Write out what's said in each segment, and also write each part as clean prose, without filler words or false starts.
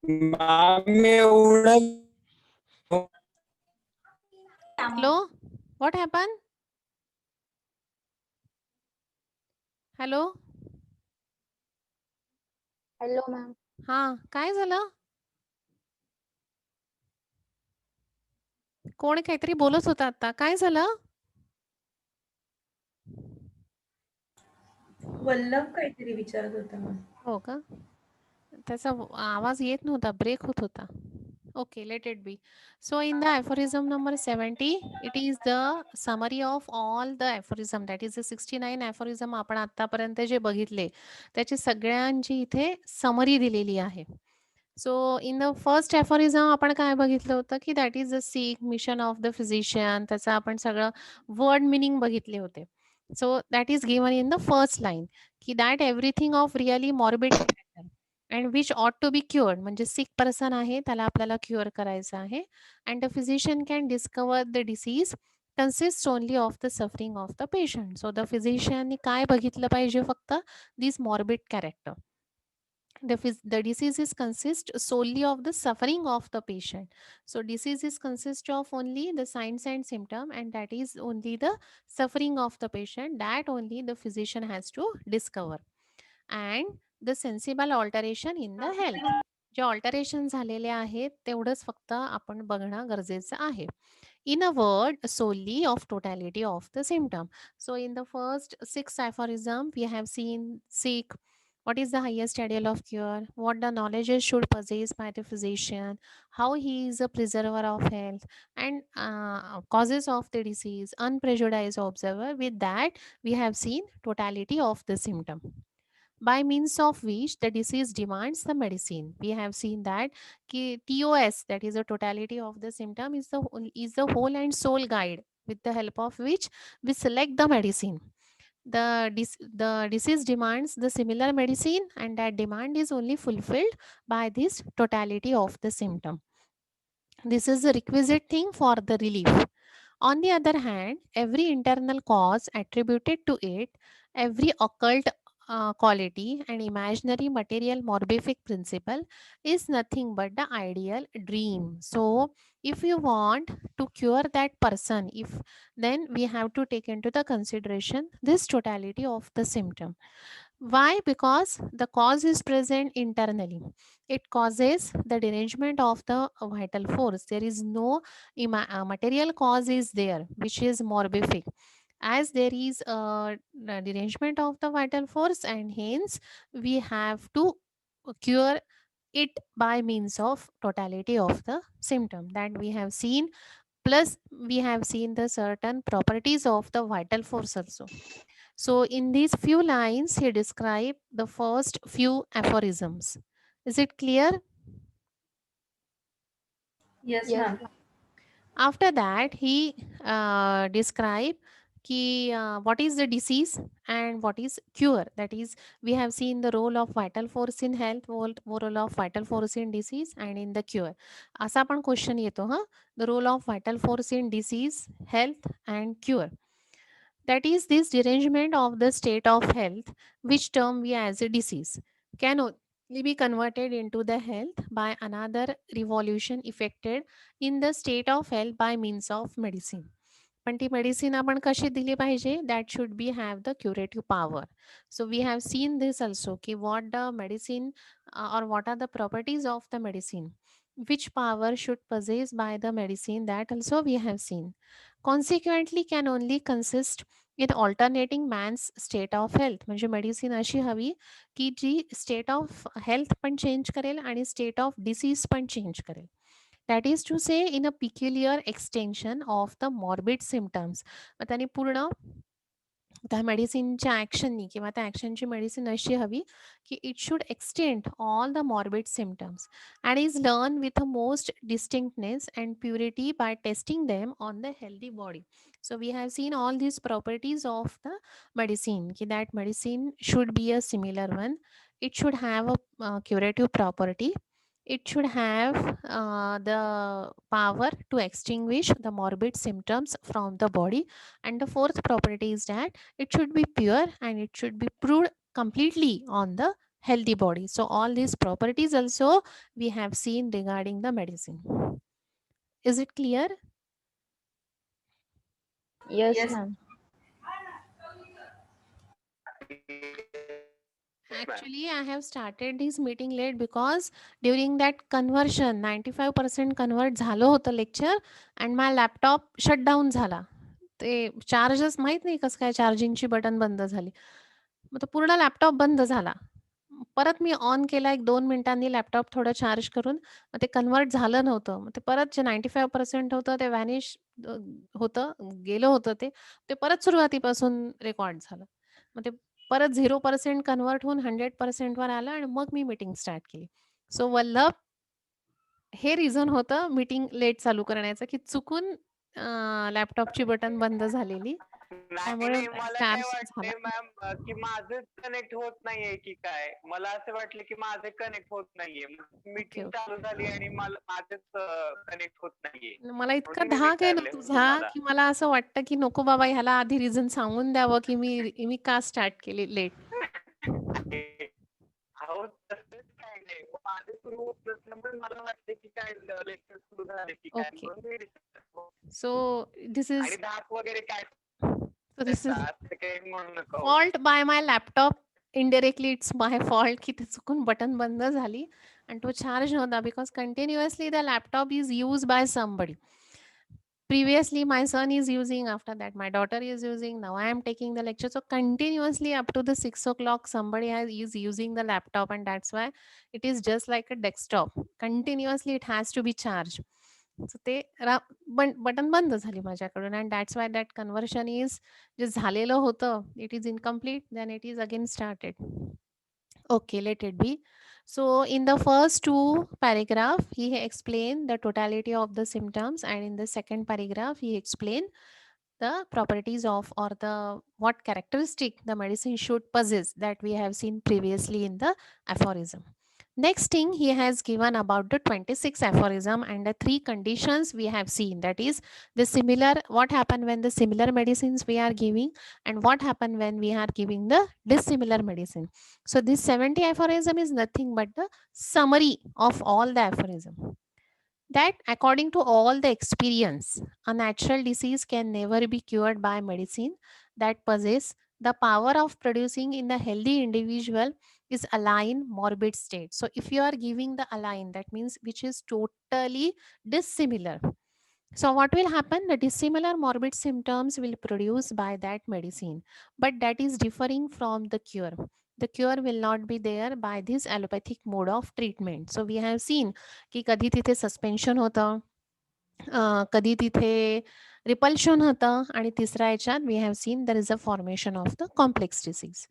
Ma'am एवढं Hello, what happened? Hello, hello ma'am. हा काय झालं? कोण काहीतरी बोलत होता आता, काय झालं? वल्लभ काहीतरी विचारत होता मग. हो का? त्याचा आवाज येत नव्हता, ब्रेक होत होता. Okay, let it be. So in the aphorism number 70, it is the summary of all the aphorism. That is the 69 aphorism आपण आतापर्यंत जे बघितले त्याची सगळ्यांची इथे समरी दिलेली आहे. So in the first aphorism आपण काय बघितलं होतं की that is the sick mission of the physician. त्याचं आपण सगळं वर्ड मिनिंग बघितले होते. So that is given in the first line की that everything of really morbid and which ought to be cured. म्हणजे सिक पर्सन आहे त्याला आपल्याला क्युअर करायचं आहे. And the physician can discover the disease consist only of the suffering of the patient. So the फिजिशियननी काय बघितलं पाहिजे फक्त this morbid character. The diseases consist solely of the suffering of the patient. So diseases consist of only the signs and symptom, and that is only the suffering of the patient, that only the physician has to discover. And the sensible alteration in the health, जे alteration झालेले आहेत तेवढंच फक्त आपण बघणं गरजेचं आहे. In a word solely of totality of the symptom. So in the first 6 aphorism we have seen sick, what is the highest ideal of cure, what the knowledge should possess by the physician, how he is a preserver of health, and causes of the disease, unprejudiced observer. With that we have seen totality of the symptom by means of which the disease demands the medicine. We have seen that TOS, that is the totality of the symptom, is the whole and sole guide with the help of which we select the medicine. The disease demands the similar medicine, and that demand is only fulfilled by this totality of the symptom. This is the requisite thing for the relief. On the other hand, every internal cause attributed to it, every occult quality and imaginary material morbific principle is nothing but the ideal dream. So if you want to cure that person, if then we have to take into the consideration this totality of the symptom. Why? Because the cause is present internally. It causes the derangement of the vital force. There is no material cause is there which is morbific, as there is a derangement of the vital force, and hence we have to cure it by means of totality of the symptom that we have seen. Plus we have seen the certain properties of the vital force also. So in these few lines he described the first few aphorisms. Is it clear? Yes, yes. ma'am. After that he described what is the disease and what is cure. That is, we have seen the role of vital force in health, role of vital force in disease and in the cure. असा पण question येतो हा, the role of vital force in disease, health and cure. That is, this derangement of the state of health, which term we as a disease, can only be converted into the health by another revolution effected in the state of health by means of medicine. पण ती medicine आपण कशी दिली पाहिजे, that should be have the curative power. So we have seen this also की what the medicine or what are the properties of the medicine, which power should possess by the medicine, that also we have seen. Consequently can only consist in alternating man's state of health. म्हणजे medicine अशी हवी की जी state of health पण change करेल आणि state of disease पण change करेल. That is to say in a peculiar extension of the morbid symptoms. मग त्यांनी पूर्ण त्या मेडिसिनच्या ॲक्शननी किंवा त्या ॲक्शनची मेडिसिन अशी हवी की it should extend all the morbid symptoms and is learn with a most distinctness and purity by testing them on the healthy body. So we have seen all these properties of the medicine, that medicine should be a similar one. It should have a curative property. it should have the power to extinguish the morbid symptoms from the body. And the fourth property is that it should be pure and it should be proved completely on the healthy body. So all these properties also we have seen regarding the medicine. Is it clear? Yes, Yes. ma'am. Actually, I have started this meeting late because during that conversion 95% convert झालं होतं lecture and my laptop shutdown झाला. ते चार्जच माहीत नाही कसं काय चार्जिंगची button बंद झाली. मग तो पूर्ण लॅपटॉप बंद झाला. परत मी ऑन केला 1-2 मिनिटांनी लॅपटॉप थोडं चार्ज करून. मग ते कन्व्हर्ट झालं नव्हतं. मग ते परत जे 95% होतं ते व्हॅनिश होतं, गेलं होतं ते. ते परत सुरुवातीपासून रेकॉर्ड झालं. मग ते परत 0% कन्व्हर्ट होऊन 100% वर आलं आणि मग मी मीटिंग स्टार्ट केली. सो वल्लभ हे रिझन होतं मीटिंग लेट चालू करण्याचं, की चुकून लॅपटॉपची बटन बंद झालेली. नाही त्यामुळे नाही मला काय चार्ज झाला. वाटतंय मॅम की माझंच कनेक्ट होत नाहीये की काय मला असं वाटलं की माझं कनेक्ट होत नाहीये मीटिंग ओके. चालू झाली आणि मला माझंच कनेक्ट होत नाहीये मला इतका म्हणून मी धाक आहे ना विचारले तुझा, तुम्हाला की मला असं वाटतं, की नको बाबा ह्याला आधी रिझन सांगून द्यावं, की मी मी का स्टार्ट केली लेट. अहो तसंच काय नाही माझं सुरू होत नसल्यामुळे मला वाटतं की काय लेक्चर सुरू झाले की काय ओके. म्हणून मी विचारतो. सो दिस इज आणि धाक वगैरे काय सो दिस इज असं काही म्हणू नका हो. Fault by my laptop. Indirectly it's my fault, की ते चुकून बटन बंद झाली आणि तो चार्ज नव्हता because continuously the laptop is used by somebody. Previously my son is using, after that my daughter is using, now I am taking the lecture. So continuously up to the 6 o'clock somebody is using the laptop, and that's why it is just like a desktop. Continuously it has to be charged. So ते button बंद झाली माझ्याकडून, and that's why that conversion is जे झालेलं होतं it is incomplete, then it is again started. Okay, let it be. So in the first two paragraph, he explained the totality of the symptoms, and in the second paragraph, he explained the properties of, or the what characteristic the medicine should possess, that we have seen previously in the aphorism. Next thing he has given about the 26 aphorism and the three conditions we have seen, that is the similar, what happen when the similar medicines we are giving, and what happen when we are giving the dissimilar medicine. So this 70 aphorism is nothing but the summary of all the aphorism, that according to all the experience, a natural disease can never be cured by medicine that possess the power of producing in the healthy individual is align morbid state. So if you are giving the align, that means which is totally dissimilar. So what will happen? The dissimilar morbid symptoms will produce by that medicine, but that is differing from the cure. The cure will not be there by this allopathic mode of treatment. So we have seen की कधी तिथे suspension होतं, कधी तिथे repulsion होतं, आणि तिसऱ्या याच्यात we have seen there is a formation of the complex disease,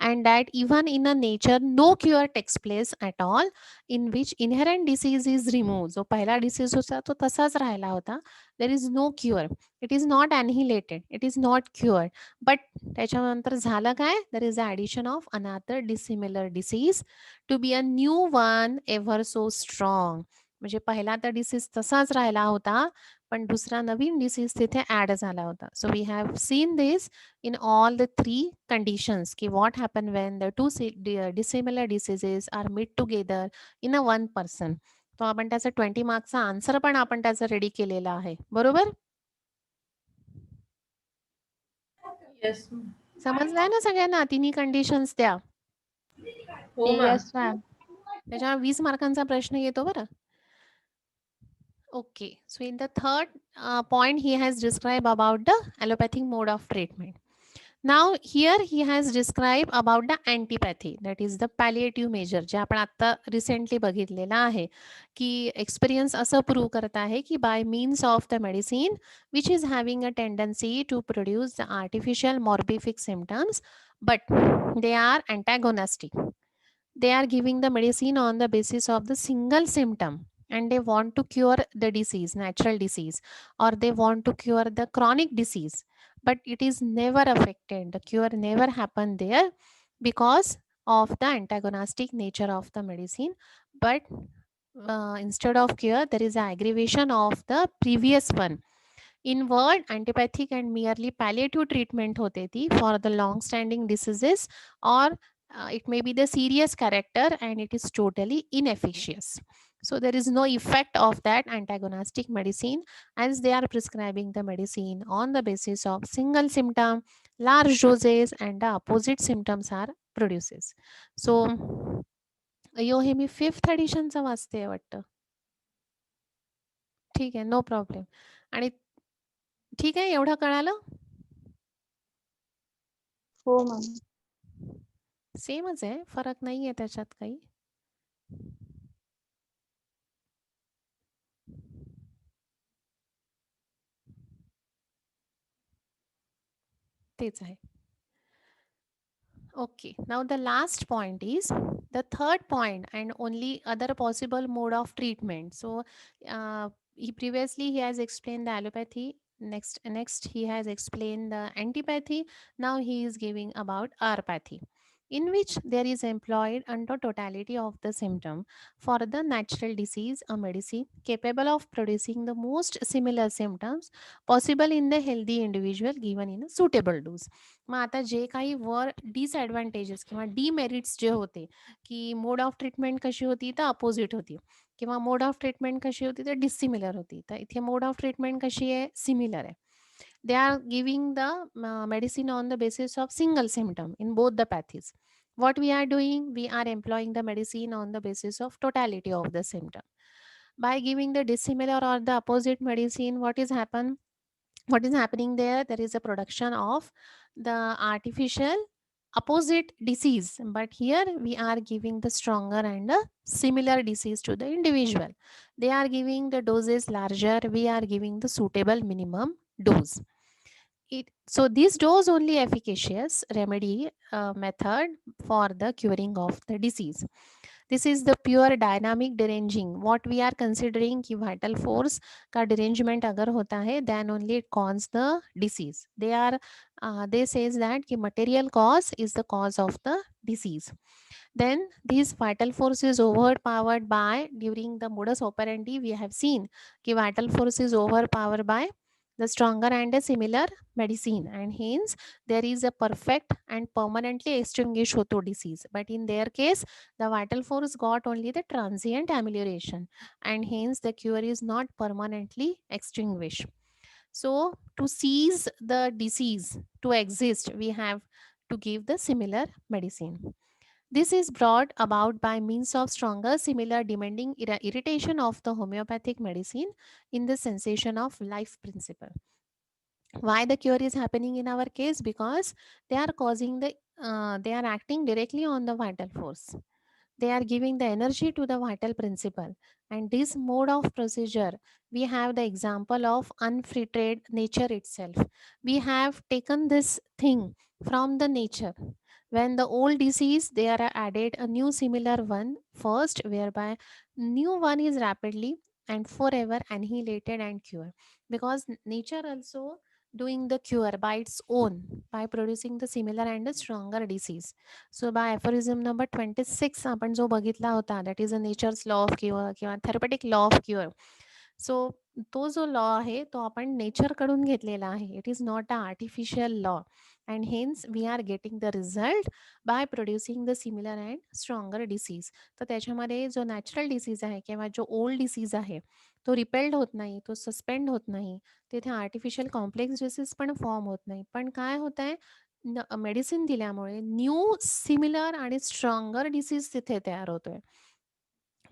and that even in a nature no cure takes place at all, in which inherent disease is remove. जो पहिला disease होता तो तसाच राहिला होता. There is no cure. It is not annihilated, it is not cured. But त्याच्यानंतर झालं काय? There is a addition of another dissimilar disease to be a new one ever so strong. म्हणजे पहिला तर डिसीज तसाच राहिला होता, पण दुसरा नवीन डिसीज तिथे ऍड झाला होता. So we have seen this in all the three conditions, की what happen when the two dissimilar diseases are meet together in a one person. तो आपण त्याचा 20 मार्क्सचा आन्सर पण आपण त्याचा रेडी केलेला आहे, बरोबर? येस. समजलाय ना सगळ्यांना तिन्ही कंडिशन्स त्या? हो मॅम. Yes, ma'am. त्याच्यावर 20 मार्कांचा प्रश्न येतो बरं. Okay, so in the third point, he has described about the allopathic mode of treatment. Now here he has described about the antipathy, that is the palliative measure, जे आपण आता recently बघितलेला आहे, की experience असं prove करत आहे की by means of the medicine which is having a tendency to produce the artificial morbific symptoms, but they are antagonistic. They are giving the medicine on the basis of the single symptom, and they want to cure the disease, natural disease, or they want to cure the chronic disease, but it is never affected, the cure never happened there because of the antagonistic nature of the medicine. But instead of cure, there is an aggravation of the previous one. In word, antipathic and merely palliative treatment होते थी for the long standing diseases, or it may be the serious character and it is totally inefficacious. So there is no effect of that antagonistic medicine, as they are prescribing the medicine on the basis of single symptom, large doses, and the opposite symptoms are produces. So अय्यो हे मी 5th एडिशनचं वाचते वाटतं. ठीक आहे, no problem. आणि ठीक आहे, एवढं कळालं? हो मॅम. सेमच आहे, फरक नाहीये त्याच्यात काही. तेच आहे. Okay, now the last point is the third point and only other possible mode of treatment. So he previously he has explained the allopathy. Next he has explained the antipathy. Now he is giving about allopathy, in which there is employed under totality of the symptom for the natural disease a medicine capable of producing the most similar symptoms possible in the healthy individual given in a suitable dose. मग आता जे काही वर disadvantages किंवा demerits जे होते, की मोड of treatment कशी होती तर अपोजिट होती, किंवा मोड ऑफ ट्रीटमेंट कशी होती तर डिसिमिलर होती. तर इथे मोड ऑफ ट्रीटमेंट कशी आहे, सिमिलर आहे. They are giving the medicine on the basis of single symptom in both the pathies. What we are doing, we are employing the medicine on the basis of totality of the symptom. By giving the dissimilar or the opposite medicine, what is happening there? There is a production of the artificial opposite disease, but here we are giving the stronger and a similar disease to the individual. They are giving the doses larger, we are giving the suitable minimum dose. So this dose only efficacious remedy method for the curing of the disease. This is the pure dynamic deranging. What we are considering कि vital force का derangement अगर होता है, then only it causes the disease. They says that कि material cause is the cause of the disease. Then this vital force is overpowered by, during the modus operandi we have seen कि vital force is overpowered by the stronger and a similar medicine, and hence there is a perfect and permanently extinguished hoto disease. But in their case, the vital force got only the transient amelioration, and hence the cure is not permanently extinguished. So to cease the disease to exist, we have to give the similar medicine. This is brought about by means of stronger similar demanding irritation of the homeopathic medicine in the sensation of life principle. Why the cure is happening in our case? Because they are causing they are acting directly on the vital force. They are giving the energy to the vital principle. And this mode of procedure, we have the example of unfiltered nature itself. We have taken this thing from the nature. When the old disease, they are added a new similar one first, whereby new one is rapidly and forever annihilated and cured. Because nature also doing the cure by its own, by producing the similar and a stronger disease. So by aphorism number 26 आपण जो बघितला होता, that is a nature's law of cure किंवा therapeutic law of cure. So तो जो law आहे तो आपण नेचर कडून घेतलेला आहे. It is not a artificial law, and hence we are getting the result by producing the similar and stronger disease. तर त्याच्यामध्ये जो नॅचरल डिसीज आहे किंवा जो ओल्ड डिसीज आहे तो रिपेल्ड होत नाही, तो सस्पेंड होत नाही, तिथे आर्टिफिशियल कॉम्प्लेक्स डिसीज पण फॉर्म होत नाही. पण काय होत आहे, मेडिसिन दिल्यामुळे न्यू सिमिलर आणि स्ट्रॉंगर डिसीज तिथे तयार होतोय.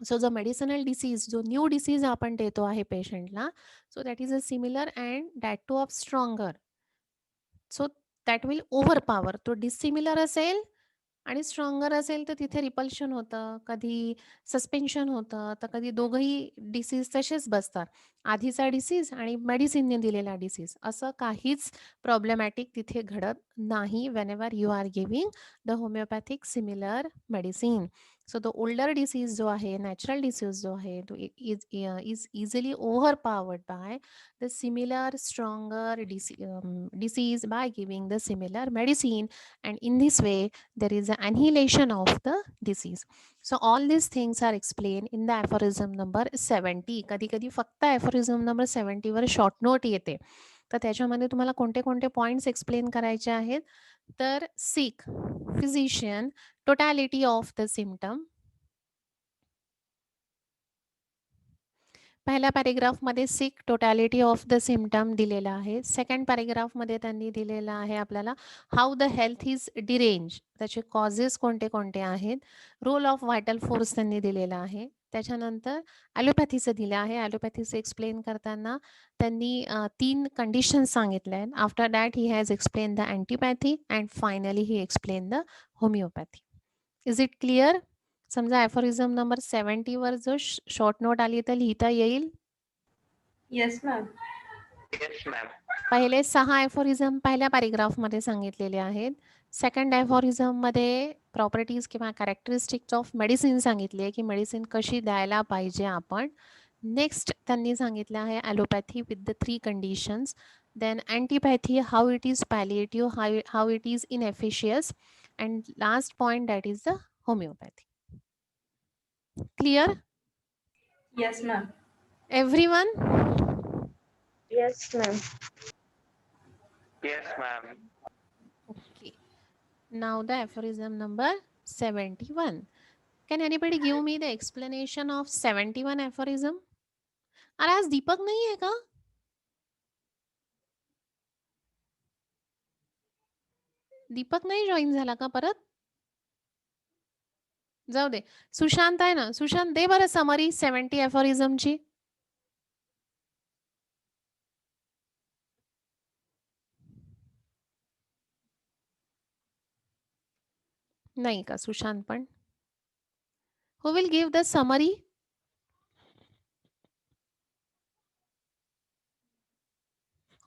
सो जो मेडिसिनल डिसीज, जो न्यू डिसीज आपण देतो आहे पेशंटला, so that is a similar and that two of stronger. So that will overpower. तो डिसिमिलर असेल आणि स्ट्रॉंगर असेल तर तिथे रिपल्शन होतं, कधी सस्पेन्शन होतं, तर कधी दोघंही डिसीज तसेच बसतात. आधीचा डिसीज आणि मेडिसिनने दिलेला डिसीज, असं काहीच प्रॉब्लेमॅटिक तिथे घडत नाही whenever you are giving the homoeopathic similar medicine. So the older disease जो आहे, नॅचरल डिसीज जो आहे, तो is easily overpowered by the similar stronger disease by giving the similar medicine, and in this way there is an annihilation of the disease. So all these things are explained in the aphorism number 70. कधी कधी फक्त aphorism number 70 वर short note येते, तर त्याच्यामध्ये तुम्हाला कोणते कोणते पॉइंट्स एक्सप्लेन करायचे आहेत. तर sick physician totality of the symptom. पहिल्या पॅरेग्राफमध्ये sick totality of the symptom दिलेला आहे. सेकंड पॅरेग्राफमध्ये त्यांनी दिलेला आहे आपल्याला how the health is derange, त्याचे कॉजेस कोणते कोणते आहेत. रोल ऑफ व्हायटल फोर्स त्यांनी दिलेला आहे. त्याच्यानंतर ॲलोपॅथीचं दिलं आहे. ॲलोपॅथीचं एक्सप्लेन करताना त्यांनी 3 कंडिशन्स सांगितल्या आहेत. After that he has explain the antipathy and finally he explain the homoeopathy. Is it clear? समजा ॲफोरिझम नंबर 70 वर जो शॉर्ट नोट आली तर लिहिता येईल. Yes, ma'am. Yes ma'am. पहिले 6 ॲफोरिझम पहिल्या पॅरेग्राफमध्ये सांगितलेले आहेत. सेकंड ॲफोरिझममध्ये प्रॉपर्टीज किंवा कॅरेक्टरिस्टिक्स ऑफ मेडिसिन सांगितली आहे की मेडिसिन कशी द्यायला पाहिजे आपण. नेक्स्ट त्यांनी सांगितलं आहे allopathy with the 3 conditions. Then antipathy, how it is palliative, how it is inefficious, and last point that is the homoeopathy. Clear Yes, ma'am. Everyone? Yes, ma'am. Yes ma'am. Okay. Now the aphorism number 71. Can anybody give me the explanation of 71 aphorism? अरे आज दीपक नाही आहे का? दीपक नाही join झाला का परत? जाऊ दे. सुशांत आहे ना? सुशांत दे बरं समरी 70 aphorism ची. नाही का सुशांत पण? Who will give the summary?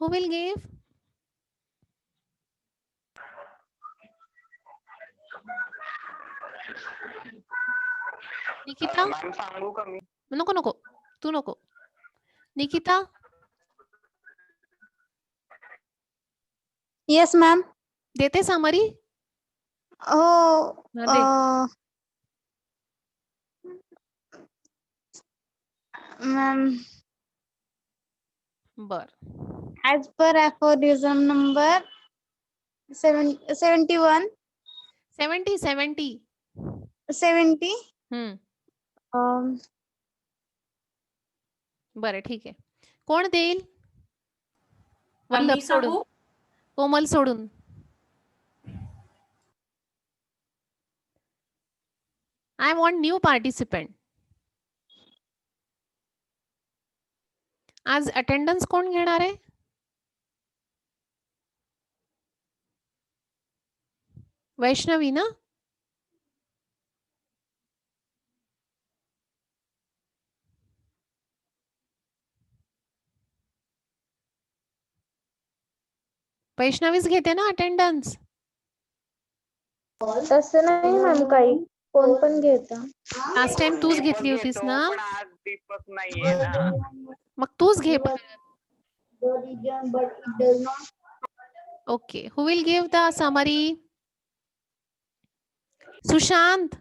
Who will give? Nikita? Ma'am सांगू का मी? नको नको, तू नको. निकिता? Yes, ma'am. देते समरी? Oh, दे. ma'am, बर. as per aphorism number 71, 70. 70, बरं ठीक आहे. कोण देईल? मी वल्लभ सोडून, सांगू? कोमल सोडून. I want new participant. आज अटेंडन्स कोण घेणार आहे? वैष्णवी ना? वैष्णवीच घेते ना अटेंडन्स? तसं नाही मॅम, काही कोण पण घेतं. लास्ट टाइम तूच दीपक घेतली होतीस घेतो, ना? पण आज दीपक नाहीये ना. मग तूच घे. Okay. Who will give the summary? Sushant?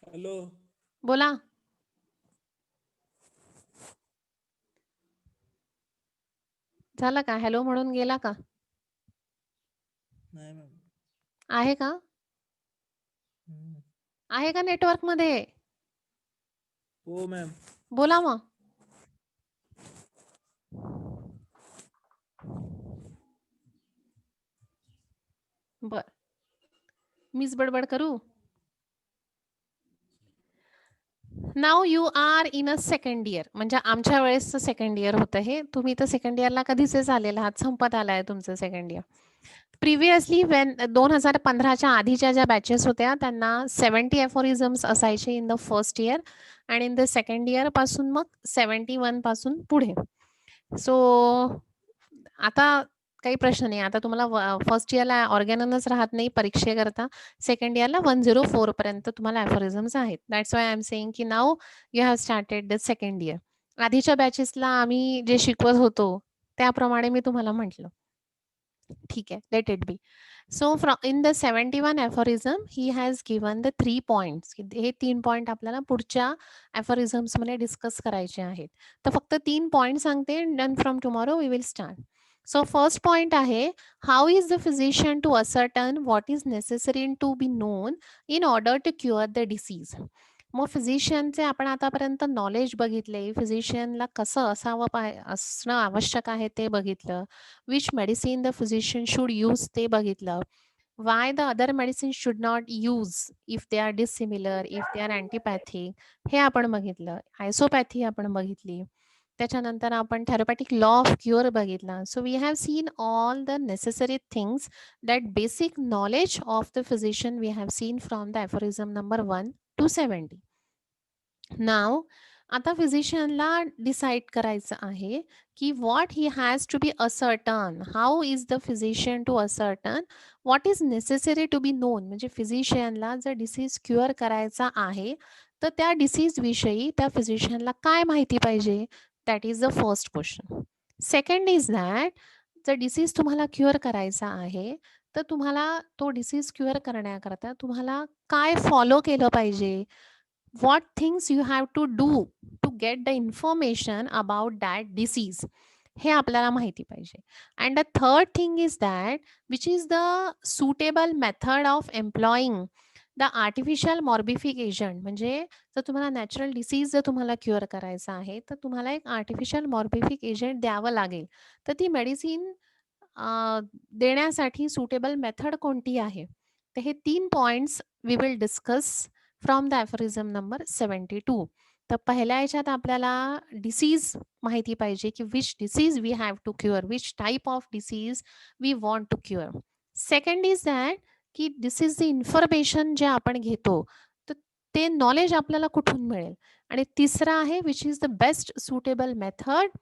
Hello. बोला. झालं का? हॅलो म्हणून गेला का? नाही मॅम. आहे का? आहे का नेटवर्क मध्ये? हो मॅम. बोला मग. बर. मीच बडबड करू? Now you are in a second year, म्हणजे आमच्या वेळेस सेकंड इयर होतं हे. तुम्ही तर सेकंड इयरला कधीच आलेला आहात, संपत आलाय तुमचं सेकंड इयर. प्रिव्हियसली 2015च्या आधीच्या ज्या बॅचेस होत्या त्यांना 70 एफोरिझम्स असायचे इन द फर्स्ट इयर, आणि इन द सेकंड इयर पासून मग 71 पासून पुढे. सो आता काही प्रश्न नाही. आता तुम्हाला फर्स्ट इयरला ऑर्गॅननच राहत नाही परीक्षेकरता. सेकंड इयरला 104 पर्यंत तुम्हाला अफोरिझम्स आहेत. That's why I am saying की now you have started the second year. आधीच्या बॅचेसला आम्ही जे शिकवत होतो त्याप्रमाणे मी तुम्हाला म्हटलं. ठीक आहे, let it be. So in the 71 aphorism he has given the 3 points. हे 3 पॉइंट आपल्याला पुढच्या aphorisms मध्ये डिस्कस करायचे आहेत. तर फक्त 3 पॉइंट सांगते and from tomorrow we will start. So first point आहे, how is the physician to ascertain what is necessary to be known in order to cure the disease. मग फिजिशियनचे आपण आतापर्यंत नॉलेज बघितले, फिजिशियनला कसं असणं आवश्यक आहे ते बघितलं, which medicine the physician should use ते बघितलं, why the other medicine should not use if they are dissimilar, if they are antipathic, हे आपण बघितलं. आयसोपॅथी आपण बघितली. त्याच्यानंतर आपण थेरपॅटिक लॉ ऑफ क्युअर बघितला. So we have seen all the necessary things that basic knowledge of the physician we have seen from the aphorism number 1 to 70. Now आता फिजिशियनला डिसाइड करायचं आहे की what he has to be ascertain. How is the physician to ascertain what is necessary to be known. म्हणजे फिजिशियनला जर disease cure करायचा आहे तर त्या डिसीज विषयी त्या फिजिशियनला काय माहिती पाहिजे. That is the first question. Second is that जर डिसीज तुम्हाला क्युअर करायचा आहे तर तुम्हाला तो डिसीज क्युअर करण्याकरता तुम्हाला काय फॉलो केलं पाहिजे. what things you have to do to get the information about that disease, हे आपल्याला माहिती पाहिजे. and the third thing is that which is the suitable method of employing the artificial morbific agent. म्हणजे जर तुम्हाला natural disease जर तुम्हाला cure करायचा आहे तर तुम्हाला एक आर्टिफिशियल मॉर्बिफिक एजंट द्यावं लागेल. तर ती मेडिसिन देण्यासाठी सुटेबल मेथड कोणती आहे. तर हे 3 points we will discuss from the aphorism number 72. तर पहिल्या याच्यात आपल्याला डिसीज माहिती पाहिजे की which disease we have to cure, which type of disease we want to cure. Second is that की दिस इज द इन्फॉर्मेशन जे आपण घेतो तर ते नॉलेज आपल्याला कुठून मिळेल. आणि तिसरा आहे which is the best suitable method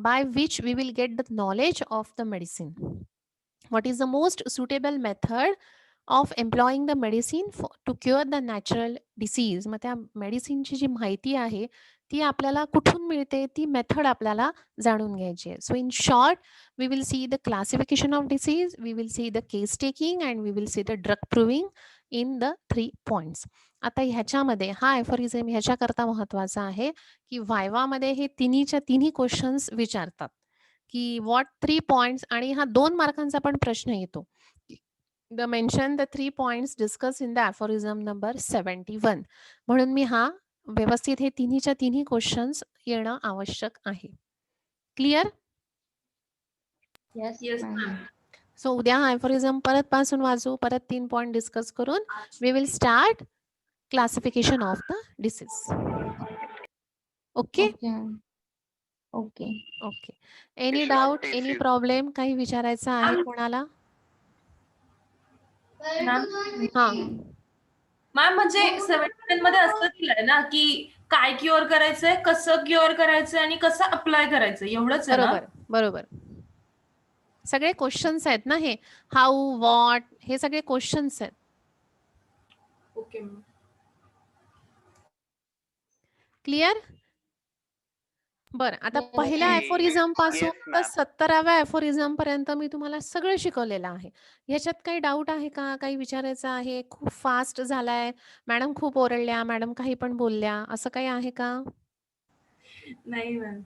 by which we will get the knowledge of the medicine. What is the most suitable method of employing the medicine to cure the natural disease. मग त्या मेडिसिनची जी माहिती आहे ती आपल्याला कुठून मिळते ती method आपल्याला जाणून घ्यायची आहे. So in short we will see the classification of disease, we will see the case taking and we will see the drug proving in the 3 points. आता ह्याच्यामध्ये हा ॲफोरिझम ह्याच्याकरता महत्वाचा आहे की वायवामध्ये हे तिन्हीच्या तिन्ही क्वेश्चन्स विचारतात की व्हॉट 3 पॉइंट्स. आणि हा 2 मार्कांचा पण प्रश्न येतो. The mention the 3 points discuss in the aphorism number 71. म्हणून मी हा व्यवस्थित हे तिन्हीच्या तिन्ही क्वेश्चन्स येणं आवश्यक आहे. क्लिअर. Yes, ma'am. सो उद्या हा ॲफोरिझम परत पासून वाचू, परत 3 पॉइंट डिस्कस करून we will start classification of the disease. Okay okay. Okay. Any doubt, any problem, काही विचारायचं आहे कोणाला. हा मॅम म्हणजे 71 मध्ये असं दिलंय ना की काय क्युअर करायचंय, कसं क्युअर करायचंय आणि कसं अप्लाय करायचं एवढंच आहे ना. बरोबर बरोबर. सगळे क्वेश्चन्स आहेत ना हे. हाऊ, व्हॉट, हे सगळे क्वेश्चन्स आहेत. ओके. क्लिअर. बरं, आता Yes, पहिल्या ma'am. ॲफोरिझम पासून Yes, तर ma'am. 70व्या ॲफोरिझम पर्यंत मी तुम्हाला सगळं शिकवलेलं आहे. ह्याच्यात काही डाऊट आहे का, काही विचारायचं आहे. खूप फास्ट झालाय, मॅडम खूप ओरडल्या, मॅडम काही पण बोलल्या, असं काही आहे का. नाही मॅम.